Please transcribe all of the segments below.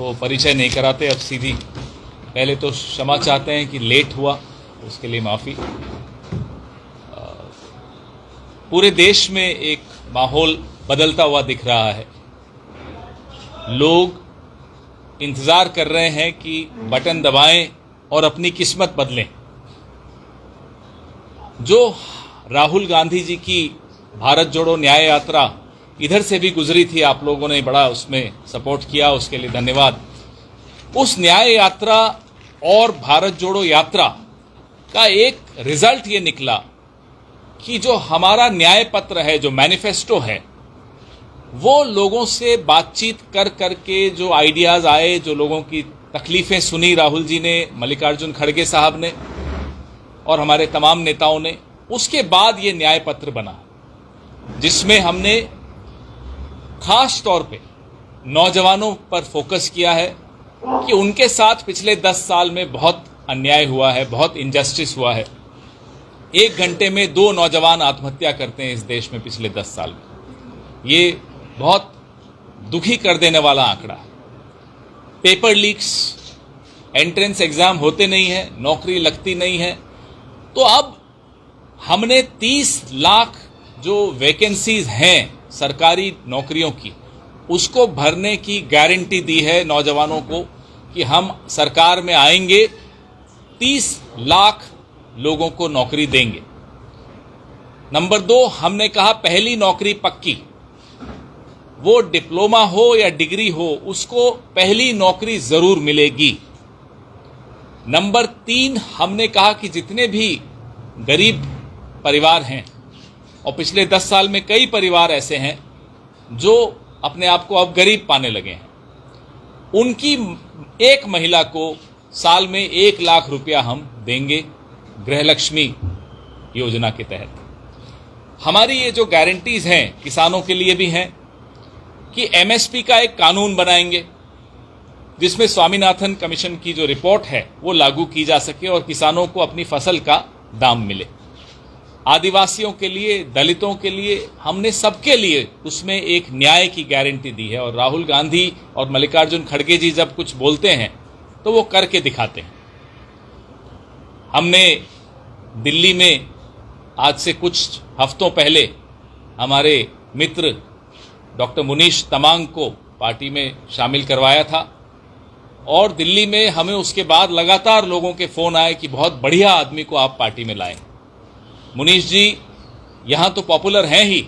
को परिचय नहीं कराते, अब सीधी पहले तो क्षमा चाहते हैं कि लेट हुआ, उसके लिए माफ़ी। पूरे देश में एक माहौल बदलता हुआ दिख रहा है। लोग इंतज़ार कर रहे हैं कि बटन दबाएं और अपनी किस्मत बदलें। जो राहुल गांधी जी की भारत जोड़ो न्याय यात्रा इधर से भी गुजरी थी, आप लोगों ने बड़ा उसमें सपोर्ट किया, उसके लिए धन्यवाद। उस न्याय यात्रा और भारत जोड़ो यात्रा का एक रिजल्ट ये निकला कि जो हमारा न्याय पत्र है, जो मैनिफेस्टो है, वो लोगों से बातचीत कर करके जो आइडियाज आए, जो लोगों की तकलीफें सुनी राहुल जी ने, मल्लिकार्जुन खड़गे साहब ने और हमारे तमाम नेताओं ने, उसके बाद ये न्याय पत्र बना, जिसमें हमने खास तौर पे नौजवानों पर फोकस किया है कि उनके साथ पिछले 10 साल में बहुत अन्याय हुआ है, बहुत इनजस्टिस हुआ है। 1 घंटे में 2 नौजवान आत्महत्या करते हैं इस देश में पिछले 10 साल में। ये बहुत दुखी कर देने वाला आंकड़ा है। पेपर लीक्स, एंट्रेंस एग्जाम होते नहीं है, नौकरी लगती नहीं है। तो अब हमने 30 लाख जो वैकेंसीज हैं सरकारी नौकरियों की, उसको भरने की गारंटी दी है नौजवानों को कि हम सरकार में आएंगे, 30 लाख लोगों को नौकरी देंगे। नंबर 2, हमने कहा पहली नौकरी पक्की, वो डिप्लोमा हो या डिग्री हो, उसको पहली नौकरी जरूर मिलेगी। नंबर 3, हमने कहा कि जितने भी गरीब परिवार हैं, और पिछले 10 साल में कई परिवार ऐसे हैं जो अपने आप को अब गरीब पाने लगे हैं, उनकी एक महिला को साल में 1 लाख रुपया हम देंगे गृहलक्ष्मी योजना के तहत। हमारी ये जो गारंटीज हैं किसानों के लिए भी हैं कि एमएसपी का एक कानून बनाएंगे जिसमें स्वामीनाथन कमीशन की जो रिपोर्ट है वो लागू की जा सके और किसानों को अपनी फसल का दाम मिले। आदिवासियों के लिए, दलितों के लिए, हमने सबके लिए उसमें एक न्याय की गारंटी दी है। और राहुल गांधी और मल्लिकार्जुन खड़गे जी जब कुछ बोलते हैं तो वो करके दिखाते हैं। हमने दिल्ली में आज से कुछ हफ्तों पहले हमारे मित्र डॉक्टर मुनीश तमांग को पार्टी में शामिल करवाया था, और दिल्ली में हमें उसके बाद लगातार लोगों के फोन आए कि बहुत बढ़िया आदमी को आप पार्टी में लाएं। मुनीश जी यहाँ तो पॉपुलर हैं ही,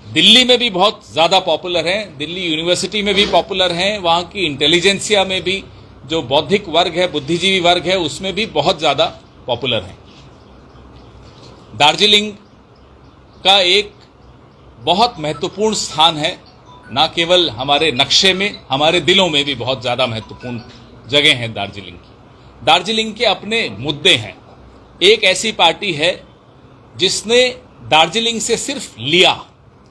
दिल्ली में भी बहुत ज़्यादा पॉपुलर हैं, दिल्ली यूनिवर्सिटी में भी पॉपुलर हैं, वहाँ की इंटेलिजेंसिया में भी जो बौद्धिक वर्ग है, बुद्धिजीवी वर्ग है, उसमें भी बहुत ज़्यादा पॉपुलर हैं। दार्जिलिंग का एक बहुत महत्वपूर्ण स्थान है, ना केवल हमारे नक्शे में, हमारे दिलों में भी बहुत ज़्यादा महत्वपूर्ण जगह है दार्जिलिंग की। दार्जिलिंग के अपने मुद्दे हैं। एक ऐसी पार्टी है जिसने दार्जिलिंग से सिर्फ लिया,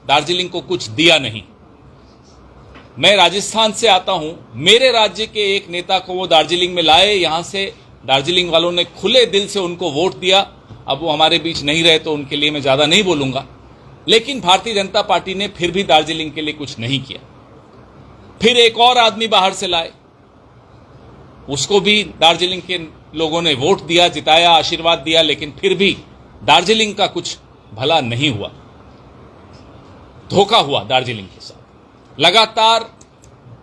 दार्जिलिंग को कुछ दिया नहीं। मैं राजस्थान से आता हूं, मेरे राज्य के एक नेता को वो दार्जिलिंग में लाए, यहां से दार्जिलिंग वालों ने खुले दिल से उनको वोट दिया। अब वो हमारे बीच नहीं रहे तो उनके लिए मैं ज़्यादा नहीं बोलूंगा, लेकिन भारतीय जनता पार्टी ने फिर भी दार्जिलिंग के लिए कुछ नहीं किया। फिर एक और आदमी बाहर से लाए, उसको भी दार्जिलिंग के लोगों ने वोट दिया, जिताया, आशीर्वाद दिया, लेकिन फिर भी दार्जिलिंग का कुछ भला नहीं हुआ। धोखा हुआ दार्जिलिंग के साथ। लगातार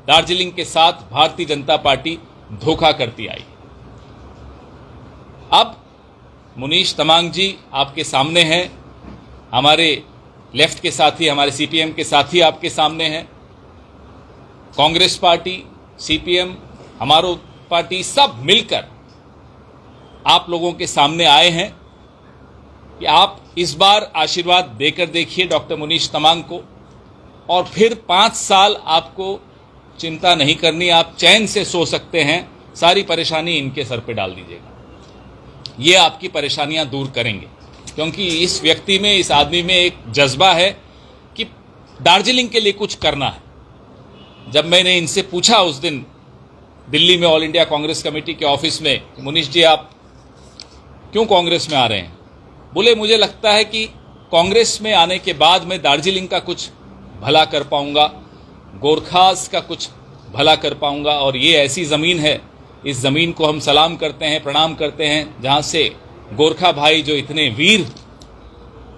दार्जिलिंग के साथ भारतीय जनता पार्टी धोखा करती आई। अब मुनीश तमांग जी आपके सामने हैं, हमारे लेफ्ट के साथी, हमारे सीपीएम के साथी आपके सामने हैं। कांग्रेस पार्टी, सीपीएम, हमारो पार्टी, सब मिलकर आप लोगों के सामने आए हैं कि आप इस बार आशीर्वाद देकर देखिए डॉक्टर मुनीश तमांग को, और फिर 5 साल आपको चिंता नहीं करनी, आप चैन से सो सकते हैं। सारी परेशानी इनके सर पे डाल दीजिएगा, ये आपकी परेशानियां दूर करेंगे, क्योंकि इस व्यक्ति में, इस आदमी में एक जज्बा है कि दार्जिलिंग के लिए कुछ करना है। जब मैंने इनसे पूछा उस दिन दिल्ली में ऑल इंडिया कांग्रेस कमेटी के ऑफिस में, मुनीश जी आप क्यों कांग्रेस में आ रहे हैं, बोले मुझे लगता है कि कांग्रेस में आने के बाद मैं दार्जिलिंग का कुछ भला कर पाऊंगा, गोरखास का कुछ भला कर पाऊंगा। और ये ऐसी ज़मीन है, इस ज़मीन को हम सलाम करते हैं, प्रणाम करते हैं, जहाँ से गोरखा भाई जो इतने वीर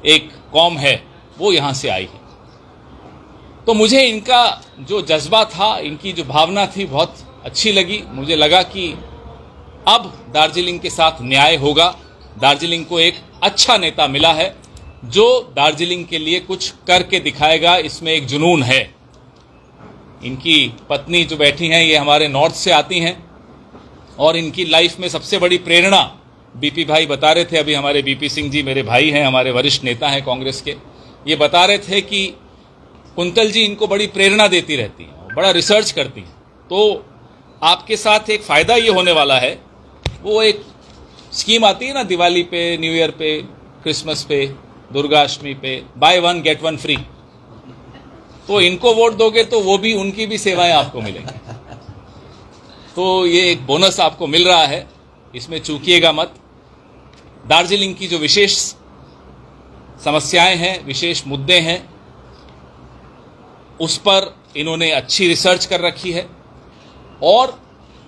एक कौम है वो यहाँ से आई है। तो मुझे इनका जो जज्बा था, इनकी जो भावना थी, बहुत अच्छी लगी। मुझे लगा कि अब दार्जिलिंग के साथ न्याय होगा। दार्जिलिंग को एक अच्छा नेता मिला है जो दार्जिलिंग के लिए कुछ करके दिखाएगा, इसमें एक जुनून है। इनकी पत्नी जो बैठी हैं ये हमारे नॉर्थ से आती हैं और इनकी लाइफ में सबसे बड़ी प्रेरणा, बीपी भाई बता रहे थे, अभी हमारे बीपी सिंह जी मेरे भाई हैं, हमारे वरिष्ठ नेता हैं कांग्रेस के, ये बता रहे थे कि कुंतल जी इनको बड़ी प्रेरणा देती रहती हैं, बड़ा रिसर्च करती हैं। तो आपके साथ एक फ़ायदा ये होने वाला है, वो एक स्कीम आती है ना दिवाली पे, न्यू ईयर पे, क्रिसमस पे, दुर्गा अष्टमी पे, by one get one free. तो इनको वोट दोगे तो वो भी, उनकी भी सेवाएं आपको मिलेंगी। तो ये एक बोनस आपको मिल रहा है, इसमें चूकिएगा मत। दार्जिलिंग की जो विशेष समस्याएं हैं, विशेष मुद्दे हैं, उस पर इन्होंने अच्छी रिसर्च कर रखी है और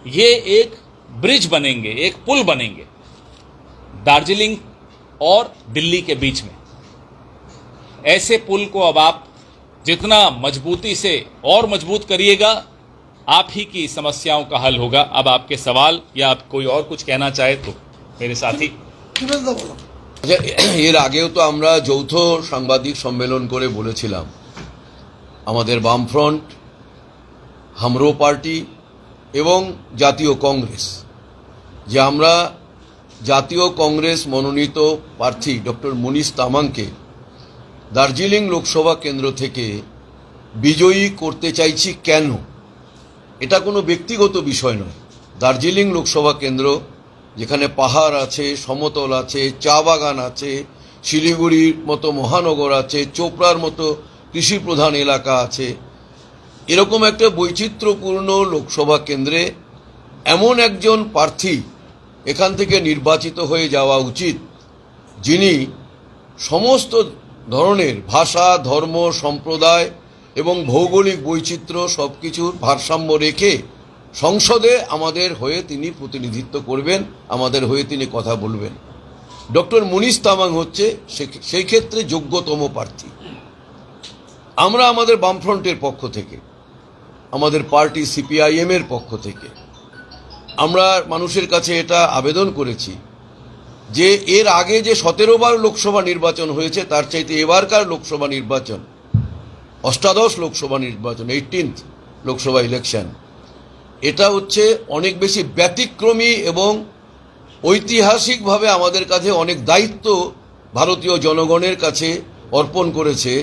ये एक ब्रिज बनेंगे, एक पुल बनेंगे दार्जिलिंग और दिल्ली के बीच में। ऐसे पुल को अब आप जितना मजबूती से और मजबूत करिएगा, आप ही की समस्याओं का हल होगा। अब आपके सवाल या आप कोई और कुछ कहना चाहे तो मेरे साथी। এর আগেও তো আমরা যৌথ সাংবাদিক সম্মেলন করে বলেছিলাম আমাদের বামফ্রন্ট, হামরো পার্টি এবং জাতীয় কংগ্রেস, যে আমরা জাতীয় কংগ্রেস মনোনীত প্রার্থী ডক্টর মুনিশ তামাংকে দার্জিলিং লোকসভা কেন্দ্র থেকে বিজয়ী করতে চাইছি। কেন? এটা কোনো ব্যক্তিগত বিষয় নয়। দার্জিলিং লোকসভা কেন্দ্র, যেখানে পাহাড় আছে, সমতল আছে, চা বাগান আছে, শিলিগুড়ির মতো মহানগর আছে, চোপড়ার মতো কৃষি প্রধান এলাকা আছে, এরকম একটা বৈচিত্র্যপূর্ণ লোকসভা কেন্দ্রে এমন একজন প্রার্থী এখান থেকে নির্বাচিত হয়ে যাওয়া উচিত, যিনি সমস্ত ধরনের ভাষা, ধর্ম, সম্প্রদায় এবং ভৌগোলিক বৈচিত্র্য সব কিছুর ভারসাম্য রেখে সংসদে আমাদের হয়ে তিনি প্রতিনিধিত্ব করবেন, আমাদের হয়ে তিনি কথা বলবেন। ডক্টর মুনিশ তামাং হচ্ছে সেই ক্ষেত্রে যোগ্যতম প্রার্থী। আমরা আমাদের বামফ্রন্টের পক্ষ থেকে, আমাদের পার্টি সিপিআইএম এর পক্ষ থেকে আমরা মানুষের কাছে এটা আবেদন করেছি যে এর আগে যে 17 বার লোকসভা নির্বাচন হয়েছে তার চাইতে এবারকার লোকসভা নির্বাচন, অষ্টাদশ লোকসভা নির্বাচন, 18th লোকসভা ইলেকশন, এটা হচ্ছে অনেক বেশি ব্যতিক্রমী এবং ঐতিহাসিকভাবে আমাদের কাছে অনেক দায়িত্ব ভারতীয় জনগণের কাছে অর্পণ করেছে।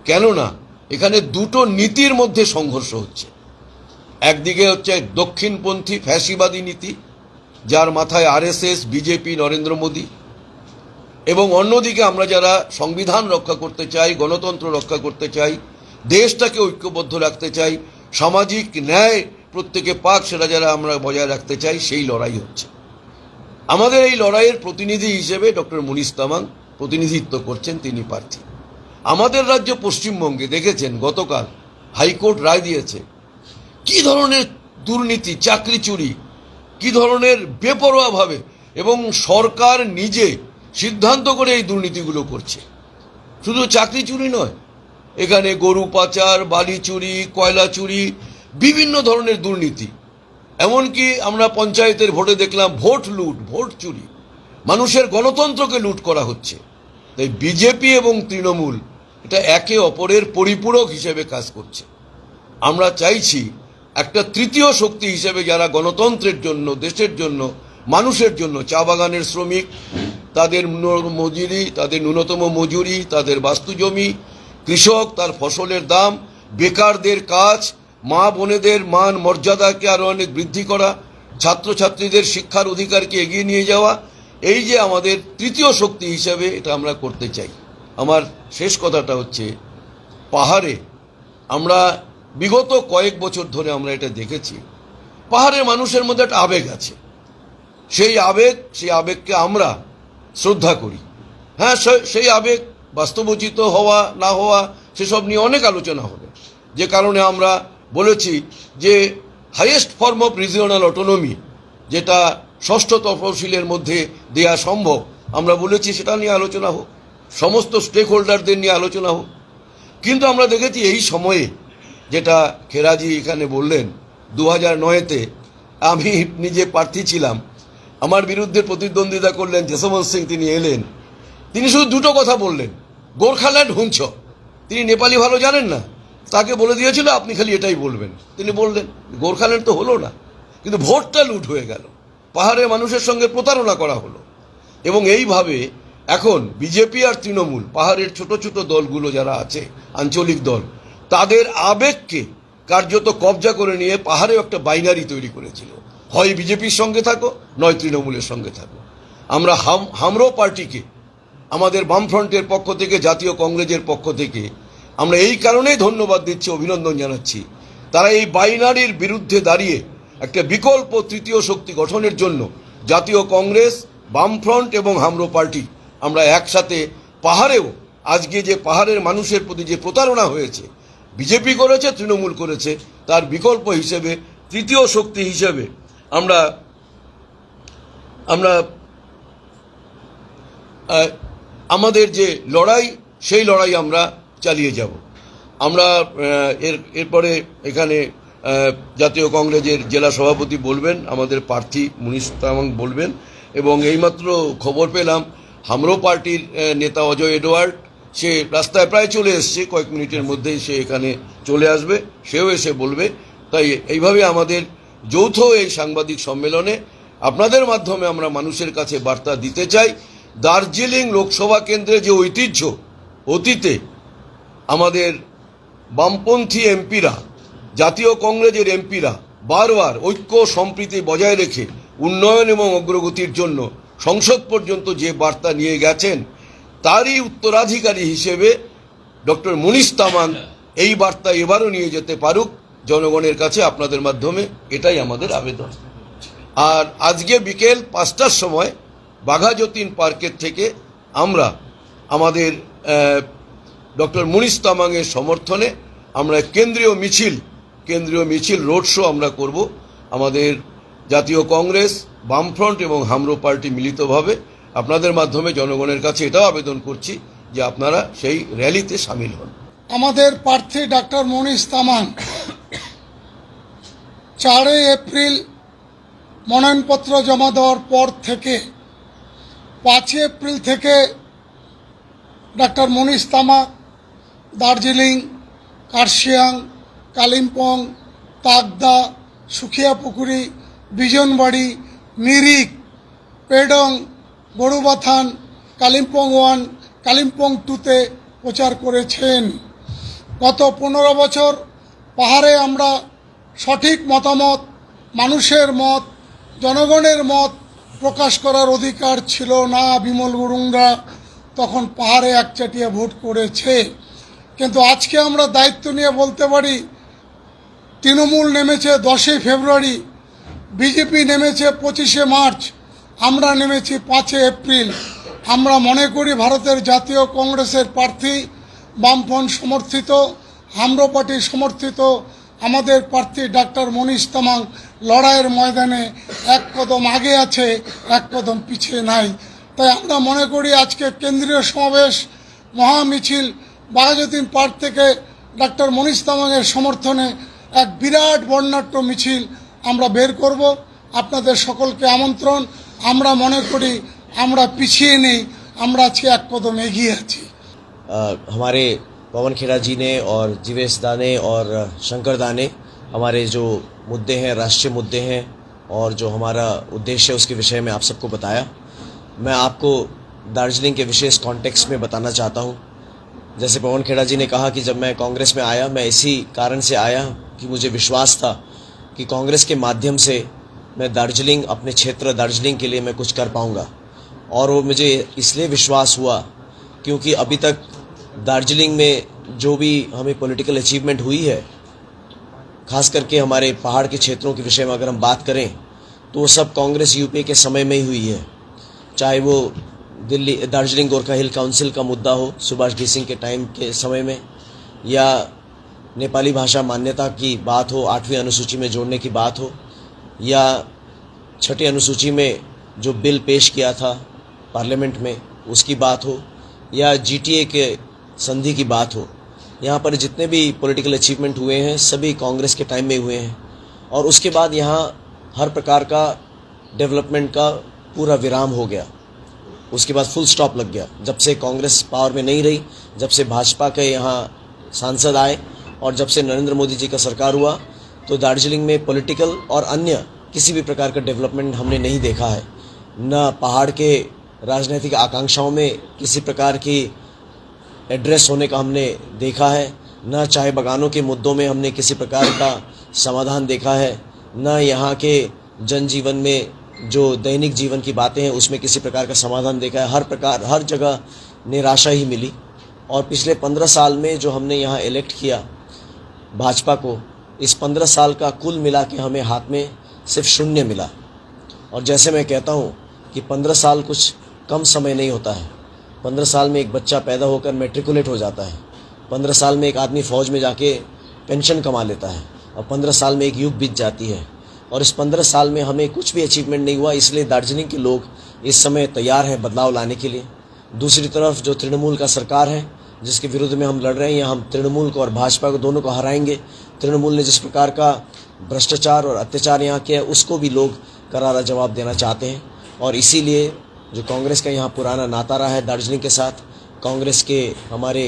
কেননা এখানে দুটো নীতির মধ্যে সংঘর্ষ হচ্ছে। একদিকে হচ্ছে দক্ষিণপন্থী ফ্যাসিবাদী নীতি, যার মাথায় আরএসএস, বিজেপি, নরেন্দ্র মোদী, এবং অন্যদিকে আমরা যারা সংবিধান রক্ষা করতে চাই, গণতন্ত্র রক্ষা করতে চাই, দেশটাকে ঐক্যবদ্ধ রাখতে চাই, সামাজিক ন্যায় প্রত্যেকে পাক সেটা যারা আমরা বজায় রাখতে চাই, সেই লড়াই হচ্ছে। আমাদের এই লড়াইয়ের প্রতিনিধি হিসেবে ডক্টর মুনিশ তামাং প্রতিনিধিত্ব করছেন, তিনি প্রার্থী। আমাদের রাজ্য পশ্চিমবঙ্গে দেখেছেন গতকাল হাইকোর্ট রায় দিয়েছে কি ধরনের দুর্নীতি, চাকরি চুরি, কি ধরনের বেপরোয়াভাবে, এবং সরকার নিজে সিদ্ধান্ত করে এই দুর্নীতিগুলো করছে। শুধু চাকরি চুরি নয়, এখানে গরু পাচার, বালি চুরি, কয়লা চুরি, বিভিন্ন ধরনের দুর্নীতি। এমনকি আমরা পঞ্চায়েতের ভোটে দেখলাম ভোট লুট, ভোট চুরি, মানুষের গণতন্ত্রকে লুট করা হচ্ছে। তাই বিজেপি এবং তৃণমূল এটা একে অপরের পরিপূরক হিসেবে কাজ করছে। আমরা চাইছি একটা তৃতীয় শক্তি হিসেবে যারা গণতন্ত্রের জন্য, দেশের জন্য, মানুষের জন্য, চা বাগানের শ্রমিক, তাদের মজুরি, তাদের ন্যূনতম মজুরি, তাদের বাস্তু জমি, কৃষক তার ফসলের দাম, বেকারদের কাজ, মা বোনেদের মান মর্যাদাকে আরও অনেক বৃদ্ধি করা, ছাত্রছাত্রীদের শিক্ষার অধিকারকে এগিয়ে নিয়ে যাওয়া, এই যে আমাদের তৃতীয় শক্তি হিসেবে এটা আমরা করতে চাই। আমার শেষ কথাটা হচ্ছে, পাহাড়ে আমরা বিগত কয়েক বছর ধরে আমরা এটা দেখেছি, পাহাড়ের মানুষের মধ্যে একটা আবেগ আছে। সেই আবেগকে আমরা শ্রদ্ধা করি। হ্যাঁ, সেই আবেগ বাস্তবোচিত হওয়া না হওয়া সেসব নিয়ে অনেক আলোচনা হবে, যে কারণে আমরা বলেছি যে highest form of regional autonomy, যেটা ষষ্ঠ তফসিলের মধ্যে দেয়া সম্ভব, আমরা বলেছি সেটা নিয়ে আলোচনা হোক, সমস্ত স্টেক হোল্ডারদের নিয়ে আলোচনা হোক। কিন্তু আমরা দেখেছি এই সময়ে, যেটা খেরাজি এখানে বললেন, 2009-তে আমি নিজে প্রার্থী ছিলাম, আমার বিরুদ্ধে প্রতিদ্বন্দ্বিতা করলেন যশবন্ত সিং, তিনি এলেন, তিনি শুধু দুটো কথা বললেন, গোর্খাল্যান্ড হুঁচ। তিনি নেপালি ভালো জানেন না, তাকে বলে দিয়েছিল আপনি খালি এটাই বলবেন, তিনি বললেন, গোর্খাল্যান্ড তো হলো না, কিন্তু ভোটটা লুট হয়ে গেল, পাহাড়ের মানুষের সঙ্গে প্রতারণা করা হলো। এবং এইভাবে এখন বিজেপি আর তৃণমূল, পাহাড়ের ছোট ছোট দলগুলো যারা আছে, আঞ্চলিক দল, তাদের আবেগকে কার্যত কবজা করে নিয়ে পাহাড়েও একটা বাইনারি তৈরি করেছিল, হয় বিজেপির সঙ্গে থাকো, নয় তৃণমূলের সঙ্গে থাকো। আমরা হামরো পার্টিকে আমাদের বামফ্রন্টের পক্ষ থেকে, জাতীয় কংগ্রেসের পক্ষ থেকে আমরা এই কারণেই ধন্যবাদ দিচ্ছি, অভিনন্দন জানাচ্ছি, তারা এই বাইনারির বিরুদ্ধে দাঁড়িয়ে একটা বিকল্প তৃতীয় শক্তি গঠনের জন্য জাতীয় কংগ্রেস, বামফ্রন্ট এবং হামরো পার্টি আমরা একসাথে পাহাড়েও, আজকে যে পাহাড়ের মানুষের প্রতি যে প্রতারণা হয়েছে, বিজেপি করেছে, তৃণমূল করেছে, তার বিকল্প হিসেবে, তৃতীয় শক্তি হিসেবে আমরা আমরা আমাদের যে লড়াই, সেই লড়াই আমরা চালিয়ে যাব। আমরা এরপরে এখানে জাতীয় কংগ্রেসের জেলা সভাপতি বলবেন, আমাদের প্রার্থী মুনিশ তামাং বলবেন, এবং এইমাত্র খবর পেলাম হামরো পার্টির নেতা অজয় এডওয়ার্ড, সে রাস্তায় প্রায় চলে এসছে, কয়েক মিনিটের মধ্যেই সে এখানে চলে আসবে, সেও এসে বলবে। তাই এইভাবে আমাদের যৌথ এই সাংবাদিক সম্মেলনে আপনাদের মাধ্যমে আমরা মানুষের কাছে বার্তা দিতে চাই, দার্জিলিং লোকসভা কেন্দ্রে যে ঐতিহ্য, অতীতে আমাদের বামপন্থী এমপিরা, জাতীয় কংগ্রেসের এমপিরা বারবার ঐক্য সম্প্রীতি বজায় রেখে উন্নয়ন এবং অগ্রগতির জন্য সংসদ পর্যন্ত যে বার্তা নিয়ে গেছেন, তারই উত্তরাধিকারী হিসেবে ডক্টর মুনিশ তামাং এই বার্তা এবারও নিয়ে যেতে পারুক জনগণের কাছে, আপনাদের মাধ্যমে এটাই আমাদের আবেদন। আর আজকে বিকেল 5টার সময় বাঘা যতীন পার্কের থেকে আমরা আমাদের ডক্টর মুনিশ তামাংয়ের সমর্থনে আমরা কেন্দ্রীয় মিছিল রোড শো আমরা করব। আমাদের জাতীয় কংগ্রেস, বামফ্রন্ট এবং হামরো পার্টি মিলিতভাবে আপনাদের মাধ্যমে জনগণের কাছে এটাও আবেদন করছি যে আপনারা সেই র্যালিতে সামিল হন। আমাদের প্রার্থী ডাক্তার মুনিশ তামাং 4 এপ্রিল মনোনয়নপত্র জমা দেওয়ার পর থেকে 5 এপ্রিল থেকে ডাক্তার মুনিশ তামাং দার্জিলিং, কার্শিয়াং, কালিম্পং, তাকদা, সুখিয়াপুকুরি, বিজনবাড়ি, মিরিক, পেডং, বড়ুবাথান, কালিম্পং 1, কালিম্পং 2-তে প্রচার করেছেন। গত 15 বছর পাহাড়ে আমরা সঠিক মতামত, মানুষের মত, জনগণের মত প্রকাশ করার অধিকার ছিল না। বিমল গুরুংরা তখন পাহাড়ে একচাটিয়া ভোট করেছে। কিন্তু আজকে আমরা দায়িত্ব নিয়ে বলতে পারি, তৃণমূল নেমেছে 10 ফেব্রুয়ারি, বিজেপি নেমেছে 25 মার্চ, আমরা নেমেছি 5 এপ্রিল। আমরা মনে করি ভারতের জাতীয় কংগ্রেসের প্রার্থী, বামফ্রন্ট সমর্থিত, হামরো পার্টি সমর্থিত আমাদের প্রার্থী ডাক্তার মুনিশ তামাং লড়াইয়ের ময়দানে এক কদম আগে আছে, এক কদম পিছিয়ে নাই। তাই আমরা মনে করি আজকে কেন্দ্রীয় সমাবেশ, মহামিছিল বাঘাযতীন পার্ক থেকে ডাক্তার মুনিশ তামাংয়ের সমর্থনে এক বিরাট বর্ণাঢ্য মিছিল আমরা বের করব। আপনাদের সকলকে আমন্ত্রণ। আমরা মনে করি আমরা পিছিয়ে নেই, আমরা আজকে এক কদম এগিয়ে আছি। हमारे पवन खेड़ा जी ने और जीवेश दा ने और शंकर दा ने हमारे जो मुद्दे हैं, राष्ट्रीय मुद्दे हैं, और जो हमारा उद्देश्य है उसके विषय में आप सबको बताया। मैं आपको दार्जिलिंग के विशेष कॉन्टेक्स्ट में बताना चाहता हूँ। जैसे पवन खेड़ा जी ने कहा कि जब मैं कांग्रेस में आया, मैं इसी कारण से आया कि मुझे विश्वास था कि कांग्रेस के माध्यम से मैं दार्जिलिंग, अपने क्षेत्र दार्जिलिंग के लिए मैं कुछ कर पाऊँगा। और वो मुझे इसलिए विश्वास हुआ क्योंकि अभी तक दार्जिलिंग में जो भी हमें पॉलिटिकल अचीवमेंट हुई है, खास करके हमारे पहाड़ के क्षेत्रों के विषय में अगर हम बात करें तो वो सब कांग्रेस यूपीए के समय में ही हुई है। चाहे वो दिल्ली दार्जिलिंग गोरखा हिल काउंसिल का मुद्दा हो सुभाष घी सिंह के टाइम के समय में, या नेपाली भाषा मान्यता की बात हो, 8वीं अनुसूची में जोड़ने की बात हो, या 6ठी अनुसूची में जो बिल पेश किया था पार्लियामेंट में उसकी बात हो, या GTA के संधि की बात हो, यहाँ पर जितने भी पॉलिटिकल अचीवमेंट हुए हैं सभी कांग्रेस के टाइम में हुए हैं। और उसके बाद यहाँ हर प्रकार का डेवलपमेंट का पूरा विराम हो गया, उसके बाद फुल स्टॉप लग गया। जब से कांग्रेस पावर में नहीं रही, जब से भाजपा के यहाँ सांसद आए और जब से नरेंद्र मोदी जी का सरकार हुआ, तो दार्जिलिंग में पॉलिटिकल और अन्य किसी भी प्रकार का डेवलपमेंट हमने नहीं देखा है। न पहाड़ के राजनीतिक आकांक्षाओं में किसी प्रकार की एड्रेस होने का हमने देखा है, न चाय बागानों के मुद्दों में हमने किसी प्रकार का समाधान देखा है, न यहाँ के जनजीवन में जो दैनिक जीवन की बातें हैं उसमें किसी प्रकार का समाधान देखा है। हर जगह निराशा ही मिली। और पिछले 15 साल में जो हमने यहाँ इलेक्ट किया भाजपा को, इस 15 साल का कुल मिला के हमें हाथ में सिर्फ 0 मिला। और जैसे मैं कहता हूँ कि 15 साल कुछ कम समय नहीं होता है। 15 साल में एक बच्चा पैदा होकर मैट्रिकुलेट हो जाता है, 15 साल में एक आदमी फ़ौज में जाके पेंशन कमा लेता है, और 15 साल में एक युग बीत जाती है। और इस 15 साल में हमें कुछ भी अचीवमेंट नहीं हुआ, इसलिए दार्जिलिंग के लोग इस समय तैयार हैं बदलाव लाने के लिए। दूसरी तरफ जो तृणमूल का सरकार है जिसके विरुद्ध में हम लड़ रहे हैं, यहाँ हम तृणमूल को और भाजपा को दोनों को हराएंगे। तृणमूल ने जिस प्रकार का भ्रष्टाचार और अत्याचार यहाँ किया है उसको भी लोग करारा जवाब देना चाहते हैं। और इसीलिए जो कांग्रेस का यहाँ पुराना नाता रहा है दार्जिलिंग के साथ, कांग्रेस के हमारे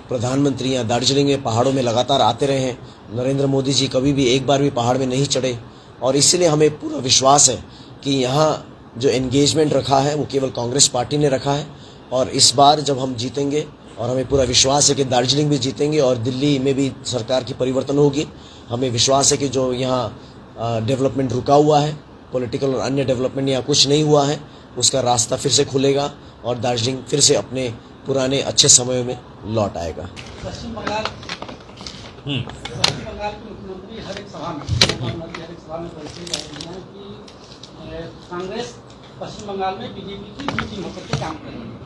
प्रधानमंत्री यहाँ दार्जिलिंग में पहाड़ों में लगातार आते रहे हैं। नरेंद्र मोदी जी कभी भी एक बार भी पहाड़ में नहीं चढ़े, और इसीलिए हमें पूरा विश्वास है कि यहाँ जो एंगेजमेंट रखा है वो केवल कांग्रेस पार्टी ने रखा है। और इस बार जब हम जीतेंगे, और हमें पूरा विश्वास है कि दार्जिलिंग भी जीतेंगे और दिल्ली में भी सरकार की परिवर्तन होगी, हमें विश्वास है कि जो यहाँ डेवलपमेंट रुका हुआ है, पॉलिटिकल और अन्य डेवलपमेंट यहाँ कुछ नहीं हुआ है, उसका रास्ता फिर से खुलेगा और दार्जिलिंग फिर से अपने पुराने अच्छे समयों में लौट आएगा। पश्चिम बंगाल के मुख्यमंत्री हर एक सभा में बोलते हैं कि कांग्रेस पश्चिम बंगाल में बीजेपी की बी टीम होकर के काम कर रही है,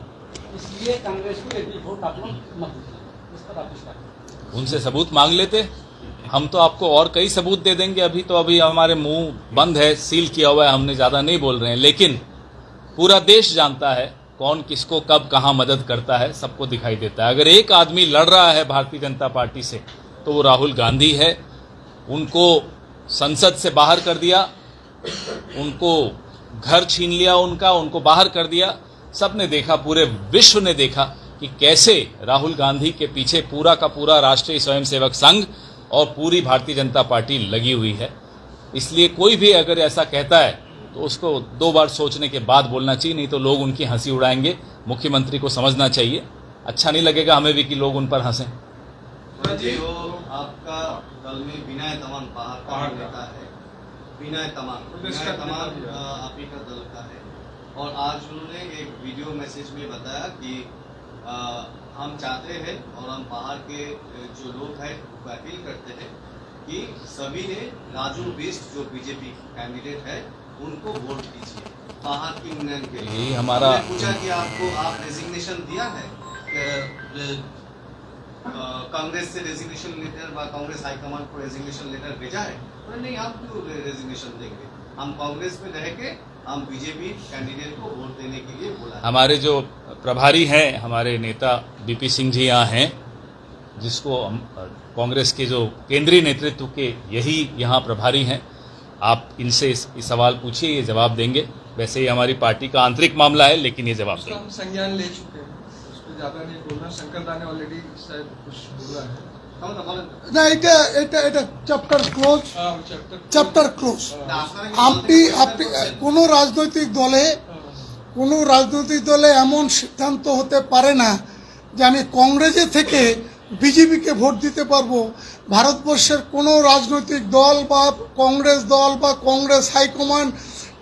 इसलिए कांग्रेस को यदि वोट आप लोग मत दीजिए। इस पर आप विश्वास, उनसे सबूत मांग लेते, हम तो आपको और कई सबूत दे देंगे। अभी हमारे मुंह बंद है, सील किया हुआ है, हमने ज़्यादा नहीं बोल रहे हैं। लेकिन पूरा देश जानता है कौन किसको कब कहाँ मदद करता है, सबको दिखाई देता है। अगर एक आदमी लड़ रहा है भारतीय जनता पार्टी से तो वो राहुल गांधी है। उनको संसद से बाहर कर दिया, उनको घर छीन लिया, उनको बाहर कर दिया। सबने देखा, पूरे विश्व ने देखा कि कैसे राहुल गांधी के पीछे पूरा का पूरा राष्ट्रीय स्वयंसेवक संघ और पूरी भारतीय जनता पार्टी लगी हुई है। इसलिए कोई भी अगर ऐसा कहता है तो उसको 2 बार सोचने के बाद बोलना चाहिए, नहीं तो लोग उनकी हंसी उड़ाएंगे। मुख्यमंत्री को समझना चाहिए, अच्छा नहीं लगेगा हमें भी कि लोग उन पर हंसें। जो आपका दल में विनय तमाम पहाड़ नेता है, विनय तमाम आप ही का दल का है, और आज उन्होंने एक वीडियो मैसेज में बताया कि हम चाहते हैं और हम पहाड़ के जो लोग हैं वो अपील करते हैं कि सभी ने राजू बिष्ट जो बीजेपी कैंडिडेट है उनको वोट दीजिए पहाड़ की उन्नयन के लिए। यही हमारा पूछा कि आप रेजिग्नेशन दिया है कांग्रेस से रेजिग्नेशन लेटर व कांग्रेस हाईकमान को रेजिग्नेशन लेटर भेजा है? तो नहीं, आप क्यों रेजिग्नेशन देंगे? हम कांग्रेस में रह के हम बीजेपी कैंडिडेट को वोट देने के लिए बोला। हमारे जो प्रभारी हैं, हमारे नेता बीपी सिंह जी यहाँ हैं, जिसको कांग्रेस के जो केंद्रीय नेतृत्व के यही यहाँ प्रभारी हैं। आप इनसे इस सवाल पूछिए, ये जवाब देंगे। वैसे ही हमारी पार्टी का आंतरिक मामला है, लेकिन ये जवाब देंगे। हम संज्ञान ले चुके हैं, उस पर ज्यादा नहीं बोलना। शंकरदा ने ऑलरेडी शायद कुछ बोला है না এটা এটা এটা চ্যাপ্টার ক্লোজ, চ্যাপ্টার ক্লোজ। আপনি আপনি কোনো রাজনৈতিক দলে এমন সিদ্ধান্ত হতে পারে না যে আমি কংগ্রেসে থেকে বিজেপিকে ভোট দিতে পারবো। ভারতবর্ষের কোনো রাজনৈতিক দল বা কংগ্রেস হাইকমান্ড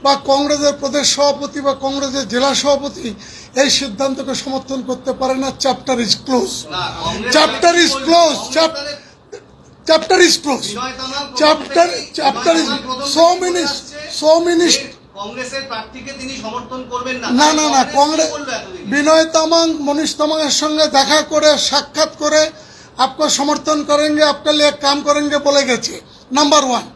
বা কংগ্রেসের প্রদেশ সভাপতি বা কংগ্রেসের জেলা সভাপতি এই সিদ্ধান্তকে সমর্থন করতে পারে না। Chapter is close, chapter is close, chapter is close, chapter is so many কংগ্রেসের প্রার্থীকে তিনি সমর্থন করবেন না। না কংগ্রেস বিনয় তামাং মনীষ তামাংয়ের সঙ্গে দেখা করে সাক্ষাৎ করে आपको समर्थन करेंगे, आपके लिए काम करेंगे बोले गए। Number 1,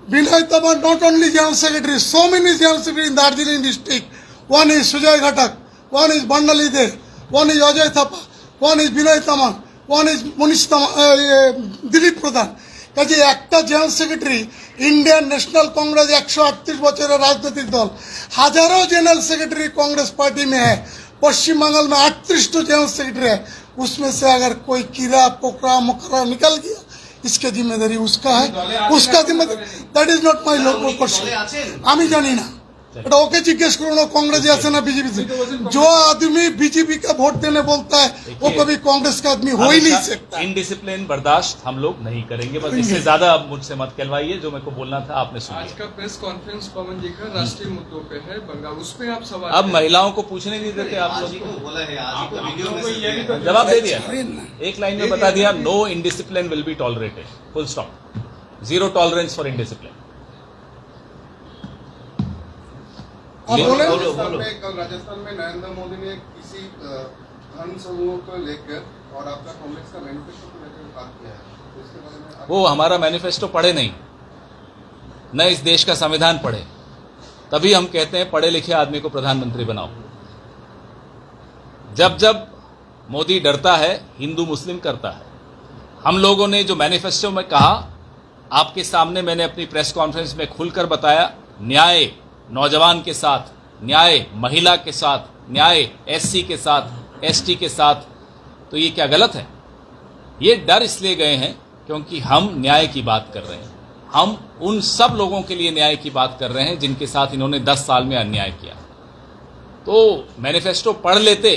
Vinay Taman not only General Secretary, so many General Secretary in Darjeeling district. One is Sujay Ghatak, one is Bandali De, one is Ajay Thapa, one is Vinay Taman, one is Munish Dilip Pradhan. কাজে একটা general secretary Indian national Congress 138 বছরের রাজনৈতিক দল, हजारों general secretary Congress party में है। पश्चिम बंगाल में 38 general secretary है, उसमें से अगर कोई कीड़ा पोकरा मकरा निकल गया, इसकी जिम्मेदारी उसका है, उसका जिम्मेदारी। That is not my local question, আমি জানি না, এটা ওকে জিজ্ঞেস করো না कांग्रेस আছে না बीजेपी से। जो आदमी बीजेपी का वोट देने बोलता है वो कभी कांग्रेस का आदमी हो ही नहीं सकता। इनडिसिप्लिन बर्दाश्त हम लोग नहीं करेंगे, बस इससे ज्यादा अब मुझसे मत कहलवाइए। जो मेरे को बोलना था आपने सुन आज लिया। का प्रेस कॉन्फ्रेंस पवन जी का राष्ट्रीय मुद्दों पे है, बंगाल, उस पे आप सवाल अब महिलाओं को पूछने नहीं देते आप आज लोग ही को। को बोला है, आज ही को वीडियो मैसेज तो जवाब दे दिया, एक लाइन में बता दिया, no indiscipline will be tolerated, full stop, zero tolerance for indiscipline. आप बोले कल राजस्थान में नरेंद्र मोदी ने किसी धर्म समूह को लेकर और आपका कांग्रेस का मैनिफेस्टो को लेकर बात किया है, तो इसके बारे में आप वो हमारा मैनिफेस्टो पढ़े नहीं, न इस देश का संविधान पढ़े, तभी हम कहते हैं पढ़े लिखे आदमी को प्रधानमंत्री बनाओ। जब जब मोदी डरता है, हिंदू मुस्लिम करता है। हम लोगों ने जो मैनिफेस्टो में कहा, आपके सामने मैंने अपनी प्रेस कॉन्फ्रेंस में खुलकर बताया, न्याय नौजवान के साथ, न्याय महिला के साथ, न्याय एससी के साथ, एसटी के साथ। तो ये क्या गलत है? ये डर इसलिए गए हैं क्योंकि हम न्याय की बात कर रहे हैं, हम उन सब लोगों के लिए न्याय की बात कर रहे हैं जिनके साथ इन्होंने 10 साल में अन्याय किया। तो मैनिफेस्टो पढ़ लेते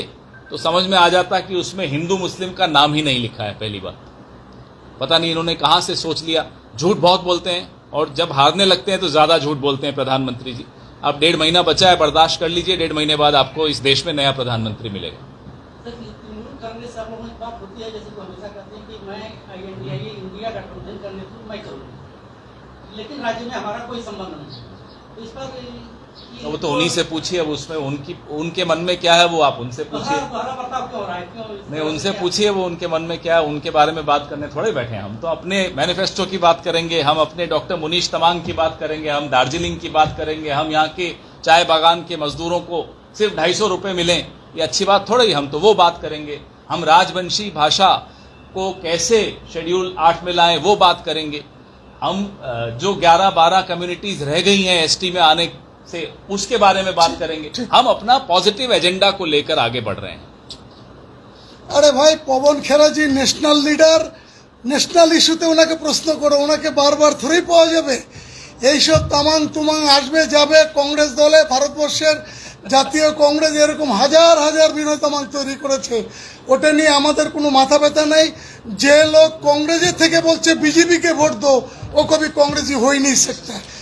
तो समझ में आ जाता कि उसमें हिंदू मुस्लिम का नाम ही नहीं लिखा है। पहली बात, पता नहीं इन्होंने कहां से सोच लिया। झूठ बहुत बोलते हैं और जब हारने लगते हैं तो ज्यादा झूठ बोलते हैं प्रधानमंत्री जी। अब 1.5 महीना बचा है, बर्दाश्त कर लीजिए, 1.5 महीने बाद आपको इस देश में नया प्रधानमंत्री मिलेगा। सर, तृणमूल कांग्रेस आप लोगों की बात होती है, जैसे वो हमेशा कहते हैं कि मैं INDIA इंडिया गठबंधन करने को मैं करूँगा, लेकिन राज्य में हमारा कोई संबंध नहीं है। तो इस पर तो वो तो उन्हीं से पूछिए, अब उसमें उनके मन में क्या है वो आप उनसे पूछिए। दोहरा बर्ताव क्यों हो रहा है, क्यों नहीं, उनसे पूछिए वो उनके मन में क्या है, उनके बारे में बात करने थोड़े बैठे हैं। हम तो अपने मैनिफेस्टो की बात करेंगे, हम अपने डॉक्टर मुनीश तमांग की बात करेंगे, हम दार्जिलिंग की बात करेंगे, हम यहाँ के चाय बागान के मजदूरों को सिर्फ 250 रुपए मिलें, ये अच्छी बात थोड़ी, हम तो वो बात करेंगे। हम राजवंशी भाषा को कैसे शेड्यूल 8 में लाएं वो बात करेंगे। हम जो 11-12 कम्युनिटीज रह गई हैं एसटी में आने से, उसके बारे में बात करेंगे। हम अपना पॉजिटिव एजेंडा को लेकर आगे बढ़ रहे हैं। আরে ভাই, পবন খেরাজি ন্যাশনাল লিডার, ন্যাশনাল ইস্যুতে ওনাকে প্রশ্ন করো, ওনাকে বারবার থরেই পাওয়া যাবে। এইসব তামাং তুমাং আসবে যাবে কংগ্রেস দলে, ভারতবর্ষের জাতীয় কংগ্রেস এরকম হাজার হাজার বিনয় তামাং তৈরি করেছে, ওটা নিয়ে আমাদের কোনো মাথা ব্যথা নেই। যে লোক কংগ্রেসের থেকে বলছে বিজেপি কে ভোট দো, ও কবি কংগ্রেসি হয়ে नहीं सकता।